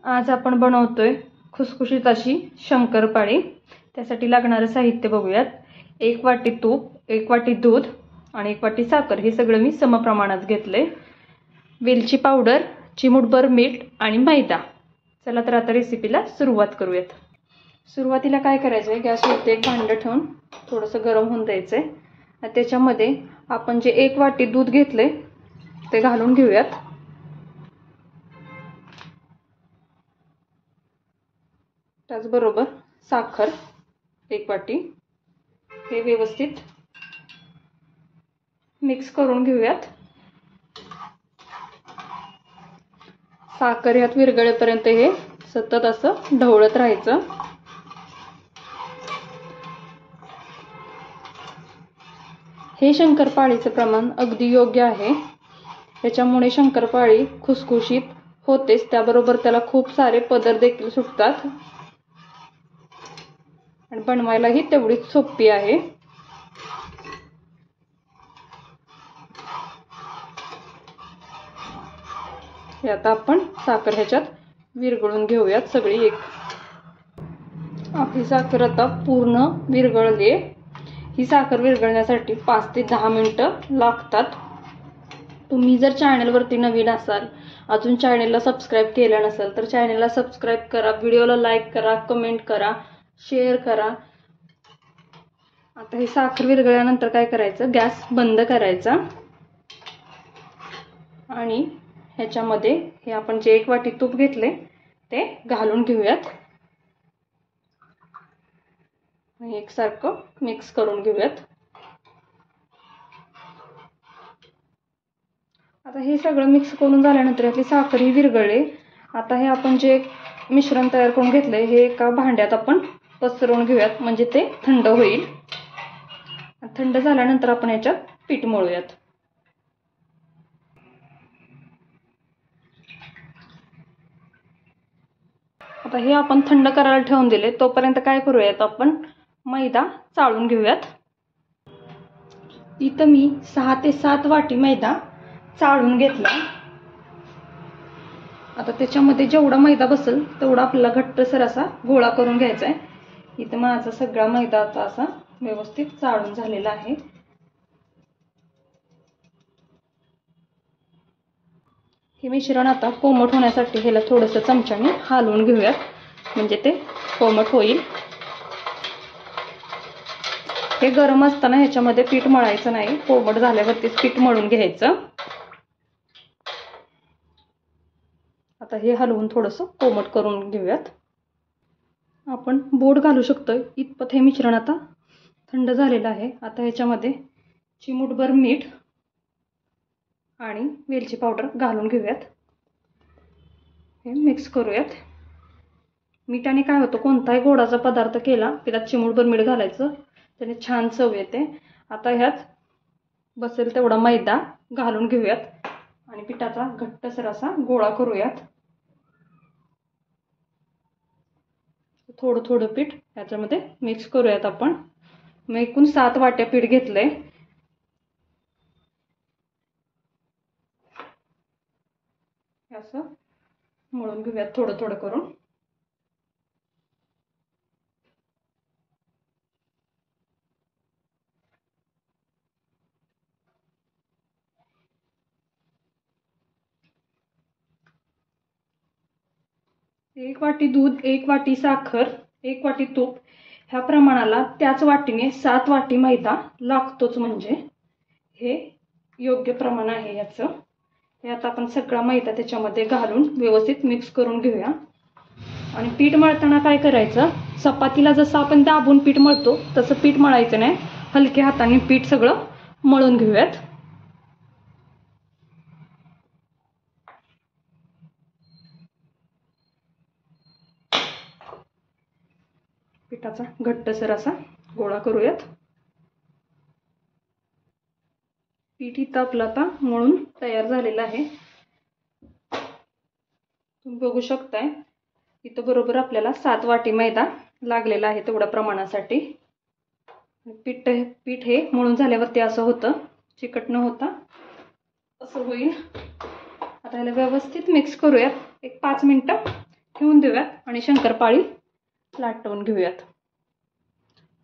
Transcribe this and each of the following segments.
आज आपण बनवतोय खुसखुशीत अशी शंकरपाळी। त्यासाठी लागणारे साहित्य बघूयात। 1 वाटी तूप, 1 वाटी दूध आणि 1 वाटी साखर हे सगळं मी समप्रमाणात घेतले। वेलची पावडर, चिमूटभर मीठ आणि मैदा। चला तर आता रेसिपीला सुरुवात करूयात। सुरुवातीला काय करायचं आहे, गॅसवरती एक भांडं ठेवून थोडंसं गरम होऊन द्यायचं आहे आणि त्याच्यामध्ये आपण जे 1 वाटी दूध घेतले ते घालून घेऊयात। त्याचबरोबर साखर 1 वाटी, हे व्यवस्थित मिक्स करून घेऊयात। साखर यात विरघळेपर्यंत हे सतत असं ढवळत राहायचं। हे शंकरपाळीचं प्रमाण अगदी योग्य आहे। त्याच्यामुळे शंकरपाळी खुसखुशीत होतेच, त्याबरोबर त्याला खूप सारे पदर देखील सुटतात आणि बनवायलाही तेवढीच सोपी आहे। आता आपण साखर ह्याच्यात विरघळून घेऊयात सगळी एक। आपली साखर आता पूर्ण विरघळली आहे। ही साखर विरघळण्यासाठी 5 ते 10 मिनिटं लागतात। तुम्ही जर चॅनलवरती नवीन असाल, अजून चॅनलला सबस्क्राइब केलं नसेल तर चॅनलला सबस्क्राइब करा, व्हिडिओला लाईक करा, कमेंट करा, शेअर करा। आता ही साखर विरघळल्यानंतर काय करायचं, गॅस बंद करायचा आणि ह्याच्यामध्ये हे आपण जे 1 वाटी तूप घेतले ते घालून घेऊयात। एकसारखं मिक्स करून घेऊयात। आता हे सगळं मिक्स करून झाल्यानंतर आपली साखर ही विरघळली। आता हे आपण जे मिश्रण तयार करून घेतले हे एका भांड्यात आपण पसरवून घेऊयात, म्हणजे ते थंड होईल। थंड झाल्यानंतर आपण याच्यात पीठ मळूयात। आता हे आपण थंड करायला ठेवून दिले, तोपर्यंत काय करूयात, आपण मैदा चाळून घेऊयात। इथं मी 6 ते 7 वाटी मैदा चाळून घेतला। आता त्याच्यामध्ये जेवढा मैदा बसेल तेवढा आपल्याला घट्टसर असा गोळा करून घ्यायचा आहे। इथं माझा सगळा मैदा आता असा व्यवस्थित चाळून झालेला आहे। हे मिश्रण आता कोमट होण्यासाठी ह्याला थोडंसं चमच्याने हलवून घेऊयात, म्हणजे ते कोमट होईल। हे गरम असताना ह्याच्यामध्ये पीठ मळायचं नाही, कोमट झाल्यावरतीच पीठ मळून घ्यायचं। आता हे हलवून थोडंसं कोमट करून घेऊयात। आपण बोट घालू शकतोय इतपत हे मिश्रण आता थंड झालेलं आहे। आता ह्याच्यामध्ये चिमूटभर मीठ आणि वेलची पावडर घालून घेऊयात। हे मिक्स करूयात। मीठाने काय होतं, कोणताही गोडाचा पदार्थ केला की त्यात चिमूटभर मीठ घालायचं, त्याने छान चव येते। आता ह्यात बसेल तेवढा मैदा घालून घेऊयात आणि पिठाचा घट्टसर असा गोळा करूयात। थोडं थोडं पीठ याच्यामध्ये मिक्स करूयात आपण। मी एकूण 7 वाट्या पीठ घेतलंय। असं मळून घेऊयात थोडं थोडं करून। एक वाटी दूध, 1 वाटी साखर, 1 वाटी तूप ह्या प्रमाणाला त्याच वाटीने 7 वाटी मैदा लागतोच, म्हणजे हे योग्य प्रमाण आहे याचं। हे आता आपण सगळा मैदा त्याच्यामध्ये घालून व्यवस्थित मिक्स करून घेऊया। आणि पीठ मळताना काय करायचं, चपातीला जसं आपण दाबून पीठ मळतो तसं पीठ मळायचं नाही, हलक्या हाताने पीठ सगळं मळून घेऊयात। पिठाचा घट्टसर असा गोळा करूयात। पीठ इथं आपलं आता मळून तयार झालेलं आहे। तुम्ही बघू शकताय इथं बरोबर आपल्याला 7 वाटी मैदा लागलेला आहे तेवढ्या प्रमाणासाठी। पीठ हे मळून झाल्यावरती असं होतं, चिकट न होता असं होईल। आता याला व्यवस्थित मिक्स करूयात। एक 5 मिनिटं ठेवून देऊयात आणि शंकरपाळी लाटून घेऊयात.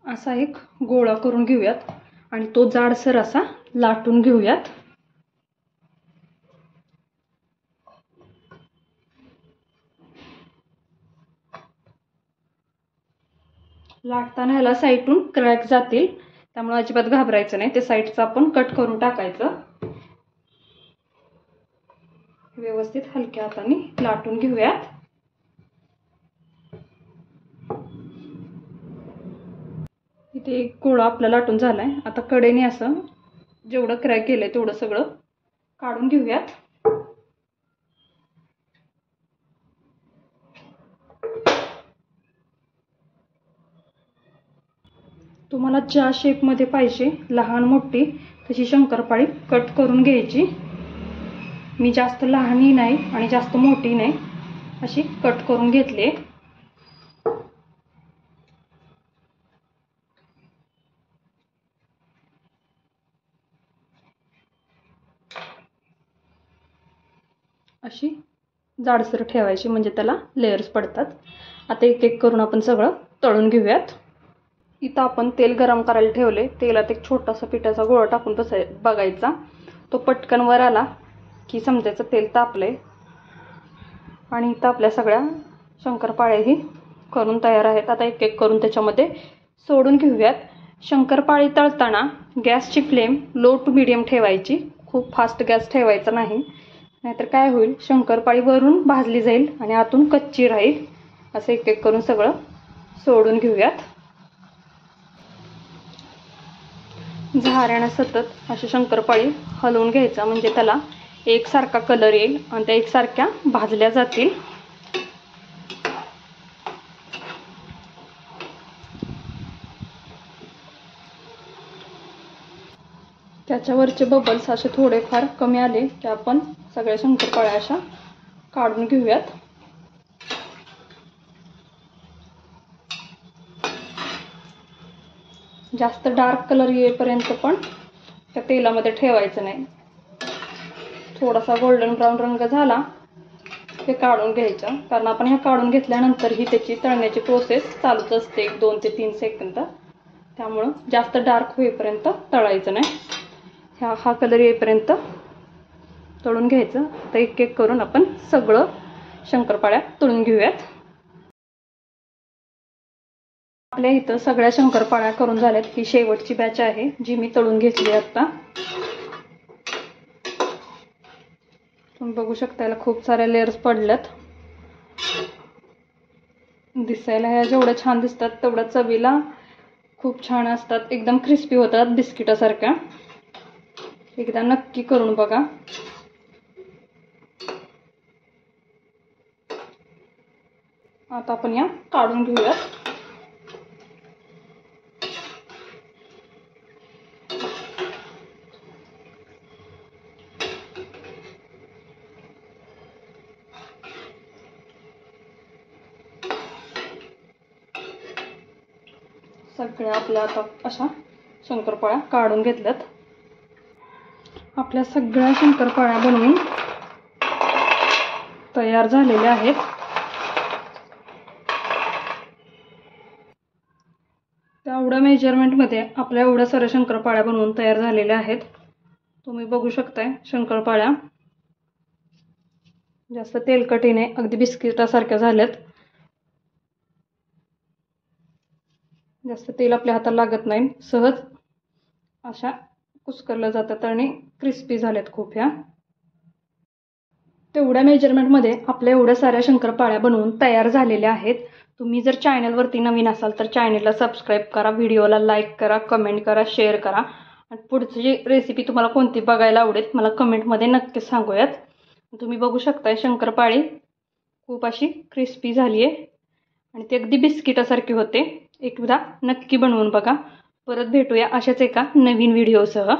असा एक गोळा करून घेऊयात आणि तो जाडसर असा लाटून घेऊयात. लाटताना ह्याला साईडून क्रॅक जातील, त्यामुळे अजिबात घाबरायचं नाही. ते साईडचं आपण कट करून टाकायचं. व्यवस्थित हलक्या हाताने लाटून घेऊयात. इथे एक गोळा आपला लाटून झालाय. आता कडेने असं जेवढं क्रॅक गेलंय तेवढं सगळं काढून घेऊयात. तुम्हाला ज्या शेपमध्ये पाहिजे, लहान मोठी तशी शंकरपाळी कट करून घ्यायची. मी जास्त लहानही नाही आणि जास्त मोठी नाही, अशी कट करून घेतली. अशी जाडसर ठेवायची म्हणजे त्याला लेयर्स पडतात. आता एक एक करून आपण सगळं तळून घेऊयात. इथं आपण तेल गरम करायला ठेवले. तेलात एक छोटासा पिठाचा गोळा टाकून बघायचा. तो पटकन वर आला की समजायचं तेल तापलंय. आणि इथं आपल्या सगळ्या शंकरपाळ्याही करून तयार आहेत. आता एक एक करून त्याच्यामध्ये सोडून घेऊयात. शंकरपाळी तळताना गॅसची फ्लेम लो टू मीडियम ठेवायची. खूप फास्ट गॅस ठेवायचा नाही, नाहीतर काय होईल, शंकरपाळी वरून भाजली जाईल आणि आतून कच्ची राहील. असं एक एक करून सगळं सोडून घेऊयात. झाऱ्यानं सतत अशी शंकरपाळी हलवून घ्यायचा म्हणजे त्याला एकसारखा कलर येईल आणि त्या एकसारख्या भाजल्या जातील. त्याच्यावरचे बबल्स असे थोडेफार कमी आले की आपण सगळ्या शंकरपाळ्या अशा काढून घेऊयात. जास्त डार्क कलर येईपर्यंत पण त्या तेलामध्ये ठेवायचं नाही. थोडासा गोल्डन ब्राऊन रंग झाला ते काढून घ्यायचं, कारण आपण ह्या काढून घेतल्यानंतर ही त्याची तळण्याची प्रोसेस चालूच असते 2 ते 3 सेकंद. त्यामुळं जास्त डार्क होईपर्यंत तळायचं नाही. हा कलर येईपर्यंत तळून घ्यायचं. तर एक एक करून आपण सगळं शंकरपाळ्या तळून घेऊयात. आपल्या इथं सगळ्या शंकरपाळ्या करून झाल्यात. ही शेवटची बॅच आहे जी मी तळून घेतली आता. तुम्ही बघू शकता याला खूप साऱ्या लेयर्स पडल्यात. दिसायला ह्या जेवढ्या छान दिसतात तेवढ्या चवीला खूप छान असतात. एकदम क्रिस्पी होतात बिस्किटासारख्या. एकदा नक्की करून बघा. आता आपण या काढून घेऊयात. सगळ्या आपल्या आता अशा शंकरपाळ्या काढून घेतल्यात. आपल्या सगळ्या शंकरपाळ्या बनवून तयार झालेल्या आहेत. तेवढ्या मेजरमेंटमध्ये आपल्या एवढ्या साऱ्या शंकरपाळ्या बनवून तयार झालेल्या आहेत. तुम्ही बघू शकताय शंकरपाळ्या जास्त तेलकटी नाही, अगदी बिस्किटासारख्या झाल्यात. जास्त तेल आपल्या हाताला लागत नाही, सहज अशा कुस्करल्या जातात आणि क्रिस्पी झाल्यात खूप. ह्या तेवढ्या मेजरमेंटमध्ये आपल्या एवढ्या साऱ्या शंकरपाळ्या बनवून तयार झालेल्या आहेत. तुम्ही जर चॅनलवरती नवीन असाल तर चॅनलला सबस्क्राईब करा, व्हिडिओला लाईक करा, कमेंट करा, शेअर करा. आणि पुढची रेसिपी तुम्हाला कोणती बघायला आवडेल मला कमेंटमध्ये नक्कीच सांगूयात. तुम्ही बघू शकताय शंकरपाळी खूप अशी क्रिस्पी झाली आहे आणि ती अगदी बिस्किटासारखी होते. एकदा नक्की बनवून बघा. परत भेटूया अशाच एका नवीन व्हिडिओसह.